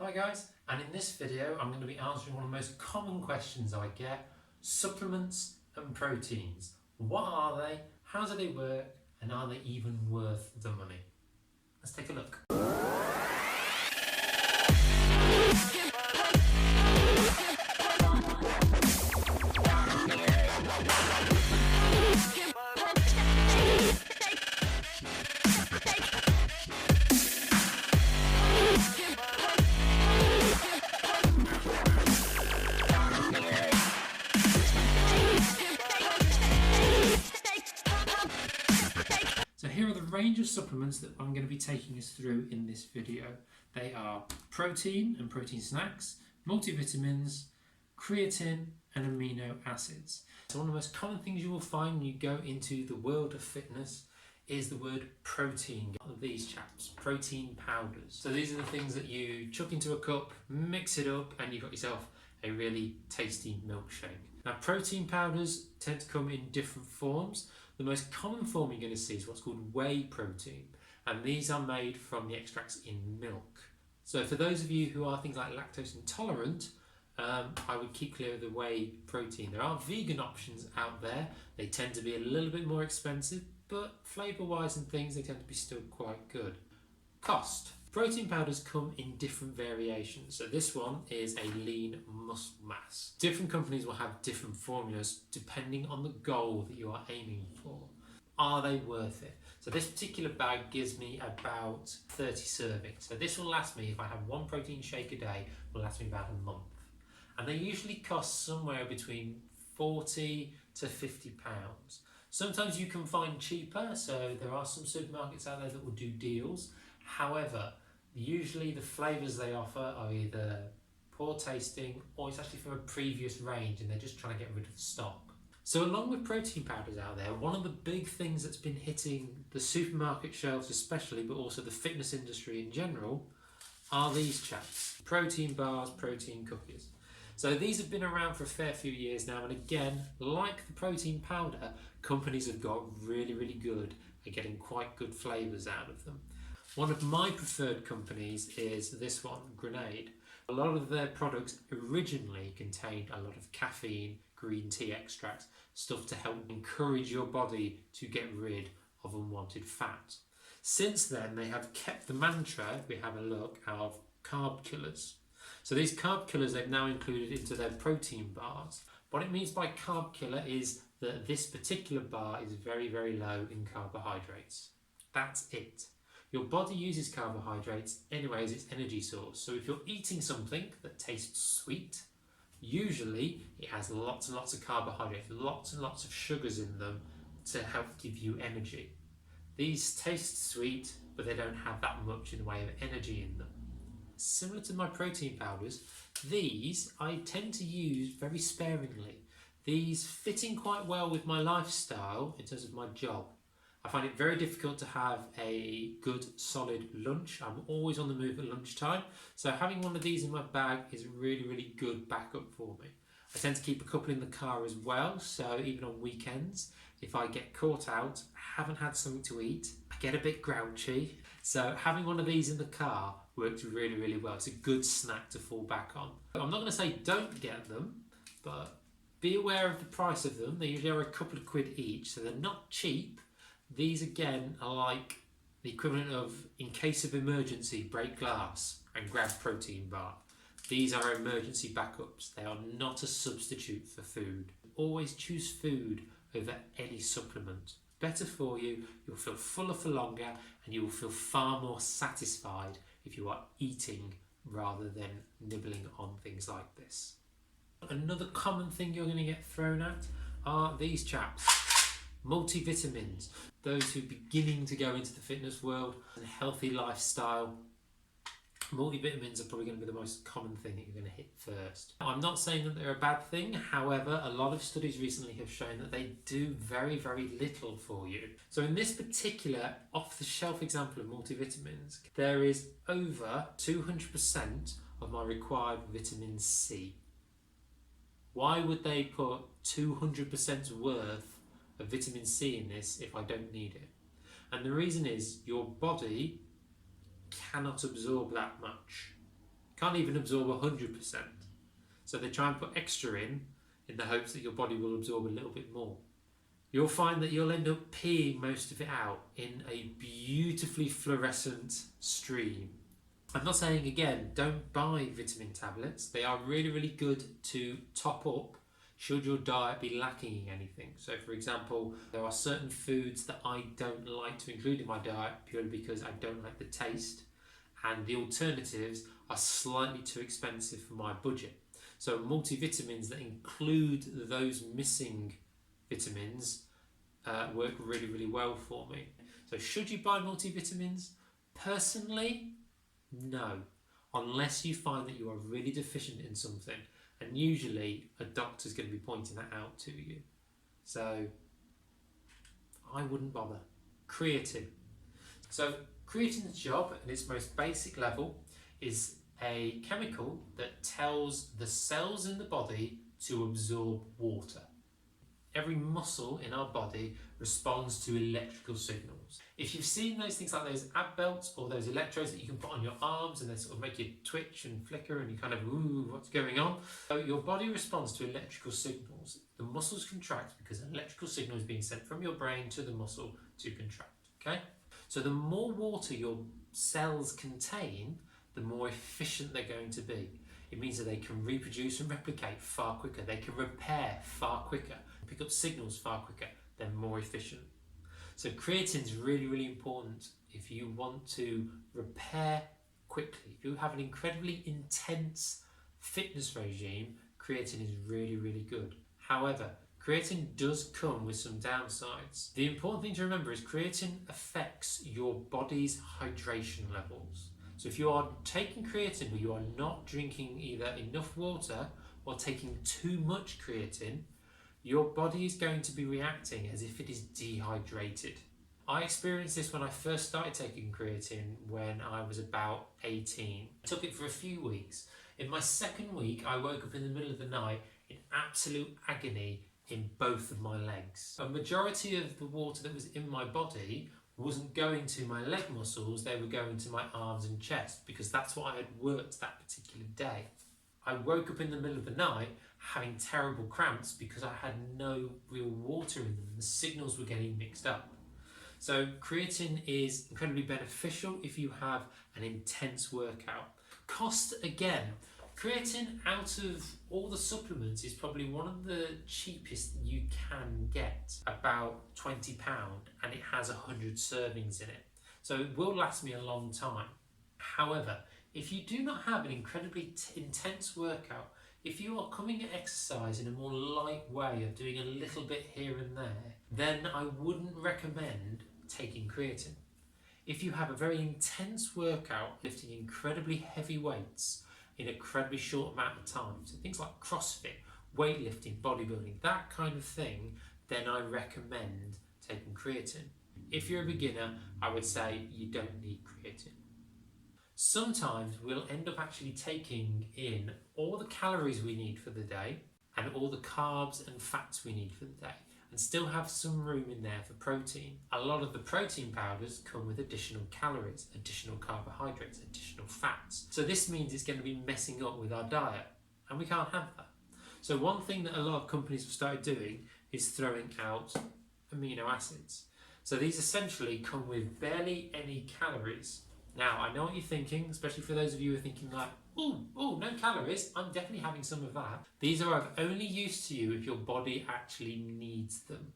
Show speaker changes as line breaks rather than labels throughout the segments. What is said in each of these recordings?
Hi guys, and in this video I'm going to be answering one of the most common questions I get: supplements and proteins. What are they, how do they work, and are they even worth the money? Let's take a look. So here are the range of supplements that I'm going to be taking us through in this video. They are protein and protein snacks, multivitamins, creatine and amino acids. So one of the most common things you will find when you go into the world of fitness is the word protein. These chaps, protein powders. So these are the things that you chuck into a cup, mix it up, and you've got yourself a really tasty milkshake. Now protein powders tend to come in different forms. The most common form you're going to see is what's called whey protein, and these are made from the extracts in milk. So for those of you who are things like lactose intolerant, I would keep clear of the whey protein. There are vegan options out there. They tend to be a little bit more expensive, but flavour wise and things, they tend to be still quite good. Cost. Protein powders come in different variations. So this one is a lean muscle mass. Different companies will have different formulas depending on the goal that you are aiming for. Are they worth it? So this particular bag gives me about 30 servings. So this will last me, if I have one protein shake a day, will last me about a month. And they usually cost somewhere between 40 to 50 pounds. Sometimes you can find cheaper, so there are some supermarkets out there that will do deals. However, usually the flavours they offer are either poor tasting or it's actually from a previous range and they're just trying to get rid of stock. So along with protein powders out there, one of the big things that's been hitting the supermarket shelves especially, but also the fitness industry in general, are these chaps. Protein bars, protein cookies. So these have been around for a fair few years now, and again, like the protein powder, companies have got really good at getting quite good flavours out of them. One of my preferred companies is this one, Grenade. A lot of their products originally contained a lot of caffeine, green tea extracts, stuff to help encourage your body to get rid of unwanted fat. Since then, they have kept the mantra, if we have a look, of carb killers. So these carb killers they've now included into their protein bars. What it means by carb killer is that this particular bar is very low in carbohydrates. That's it. Your body uses carbohydrates anyway as its energy source. So if you're eating something that tastes sweet, usually it has lots and lots of carbohydrates, lots and lots of sugars in them to help give you energy. These taste sweet, but they don't have that much in the way of energy in them. Similar to my protein powders, these I tend to use very sparingly. These fit in quite well with my lifestyle in terms of my job. I find it very difficult to have a good solid lunch. I'm always on the move at lunchtime, so having one of these in my bag is really good backup for me. I tend to keep a couple in the car as well, so even on weekends, if I get caught out, haven't had something to eat, I get a bit grouchy. So having one of these in the car works really well. It's a good snack to fall back on. I'm not going to say don't get them, but be aware of the price of them. They usually are a couple of quid each, so they're not cheap. These again are like the equivalent of, in case of emergency, break glass and grab protein bar. These are emergency backups. They are not a substitute for food. Always choose food over any supplement. Better for you, you'll feel fuller for longer, and you will feel far more satisfied if you are eating rather than nibbling on things like this. Another common thing you're going to get thrown at are these chaps. Multivitamins. Those who are beginning to go into the fitness world and healthy lifestyle, multivitamins are probably going to be the most common thing that you're going to hit first. I'm not saying that they're a bad thing, however, a lot of studies recently have shown that they do very little for you. So in this particular off-the-shelf example of multivitamins, there is over 200% of my required vitamin C. Why would they put 200% worth of vitamin C in this if I don't need it? And the reason is your body cannot absorb that much. can't even absorb 100%. So they try and put extra in the hopes that your body will absorb a little bit more. You'll find that you'll end up peeing most of it out in a beautifully fluorescent stream. I'm not saying, again, don't buy vitamin tablets. They are really, really good to top up should your diet be lacking in anything. So for example, there are certain foods that I don't like to include in my diet purely because I don't like the taste, and the alternatives are slightly too expensive for my budget. So multivitamins that include those missing vitamins work really, really well for me. So should you buy multivitamins? Personally, no, unless you find that you are really deficient in something, and usually a doctor's going to be pointing that out to you. So I wouldn't bother. Creatine. So creatine's job at its most basic level is a chemical that tells the cells in the body to absorb water. Every muscle in our body responds to electrical signals. If you've seen those things like those ab belts or those electrodes that you can put on your arms and they sort of make you twitch and flicker and you kind of, ooh, what's going on? So your body responds to electrical signals. The muscles contract because an electrical signal is being sent from your brain to the muscle to contract, okay? So the more water your cells contain, the more efficient they're going to be. It means that they can reproduce and replicate far quicker. They can repair far quicker, pick up signals far quicker. They're more efficient. So creatine is really, really important if you want to repair quickly. If you have an incredibly intense fitness regime, creatine is really, really good. However, creatine does come with some downsides. The important thing to remember is creatine affects your body's hydration levels. So if you are taking creatine but you are not drinking either enough water or taking too much creatine, your body is going to be reacting as if it is dehydrated. I experienced this when I first started taking creatine when I was about 18. I took it for a few weeks. In my second week, I woke up in the middle of the night in absolute agony in both of my legs. A majority of the water that was in my body wasn't going to my leg muscles, they were going to my arms and chest because that's what I had worked that particular day. I woke up in the middle of the night having terrible cramps because I had no real water in them and the signals were getting mixed up. So creatine is incredibly beneficial if you have an intense workout. Cost, again, creatine out of all the supplements is probably one of the cheapest you can get, about £20, and it has 100 servings in it. So it will last me a long time. However, if you do not have an incredibly intense workout, if you are coming at exercise in a more light way of doing a little bit here and there, then I wouldn't recommend taking creatine. If you have a very intense workout, lifting incredibly heavy weights in a incredibly short amount of time, so things like CrossFit, weightlifting, bodybuilding, that kind of thing, then I recommend taking creatine. If you're a beginner, I would say you don't need creatine. Sometimes we'll end up actually taking in all the calories we need for the day and all the carbs and fats we need for the day and still have some room in there for protein. A lot of the protein powders come with additional calories, additional carbohydrates, additional fats. So this means it's going to be messing up with our diet and we can't have that. So one thing that a lot of companies have started doing is throwing out amino acids. So these essentially come with barely any calories. Now, I know what you're thinking, especially for those of you who are thinking like, oh, no calories, I'm definitely having some of that. These are of only use to you if your body actually needs them.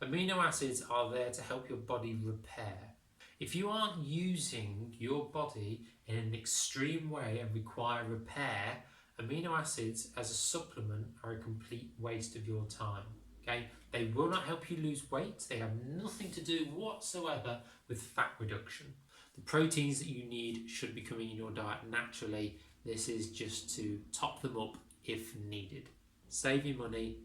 Amino acids are there to help your body repair. If you aren't using your body in an extreme way and require repair, amino acids as a supplement are a complete waste of your time. Okay? They will not help you lose weight. They have nothing to do whatsoever with fat reduction. The proteins that you need should be coming in your diet naturally. This is just to top them up if needed. Save your money,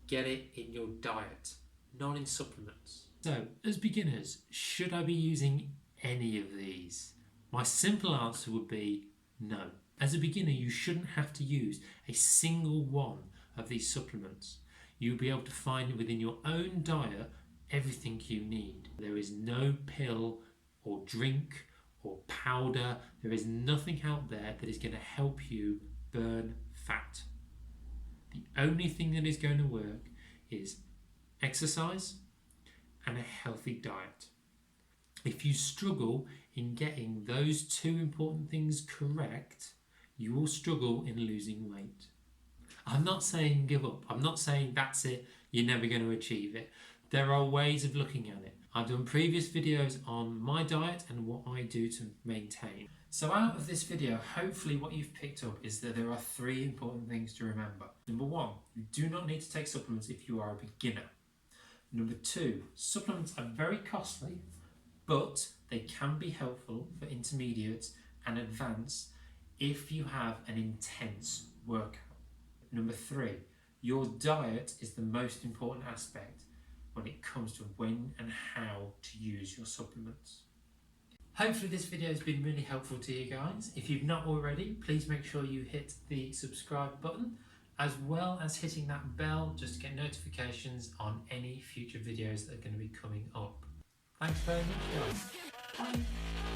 get it in your diet, not in supplements. So, as beginners, should I be using any of these? My simple answer would be no. As a beginner, you shouldn't have to use a single one of these supplements. You'll be able to find within your own diet everything you need. There is no pill or drink or powder. There is nothing out there that is going to help you burn fat. The only thing that is going to work is exercise and a healthy diet. If you struggle in getting those two important things correct, you will struggle in losing weight. I'm not saying give up. I'm not saying that's it, you're never going to achieve it. There are ways of looking at it. I've done previous videos on my diet and what I do to maintain. So out of this video, hopefully what you've picked up is that there are 3 important things to remember. Number 1, you do not need to take supplements if you are a beginner. Number 2, supplements are very costly, but they can be helpful for intermediates and advanced if you have an intense workout. Number 3, your diet is the most important aspect when it comes to when and how to use your supplements. Hopefully this video has been really helpful to you guys. If you've not already, please make sure you hit the subscribe button, as well as hitting that bell just to get notifications on any future videos that are going to be coming up. Thanks very much, guys. Bye.